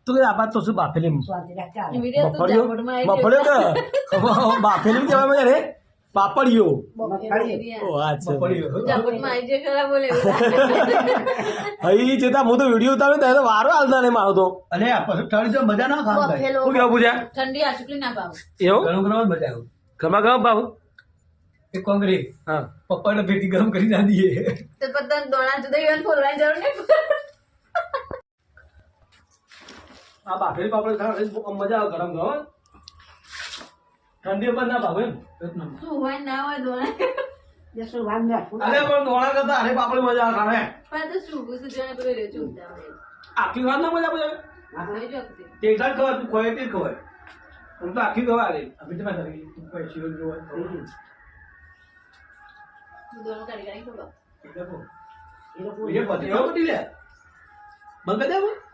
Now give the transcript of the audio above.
તું કે આ બાત તો શું બાફેલી વિડિયો તો મફળિયો જાપડમાં આવી મફળિયો કે બાફેલી કહેવાય મને રે પાપડીયો ઓ અચ્છા જાપડમાં આવી જે ખરા બોલે હઈ જેતા હું તો વિડિયો ઉતાર્યો ત્યારે તો વારો હાલતા નહીં મારો તો અરે આ પછી ઠંડી જો મજા ના ખાવા ભાઈ શું કેવું પૂજા ઠંડી આસુકલી ના પાવ એવું ગરમ ગરમ જ મજા આવે ઘરમાં ગમ બાબુ એ કોંગરી હા પપ્પાને ભેટી ગરમ કરી ના દઈએ તો પતન દોણા જુદા ઈવન ફોલવાની જરૂર નહીં આ બાફેલી પાપડી ખાવા મજા આવે ગરમ ગરમ ઠંડી પર ના ભાવે એમ શું હોય ના હોય દોણા અરે પણ દોણા કરતા અરે પાપડી મજા આવે ખાવે પણ તો શું ગુસ્સો જોને પેલો રેચું ઉતાવળે આખી વાત ના મજા આવે હવે જો કતી ટેસ્ટ ખબર તું ખવાય તે ખવાય હું તો આખી ખવાય રે અભી તો મેં પૈસી જોવા દોણો કાઢી કાઢી ખોલો એ પતિ પતી લે બંધ કરી દે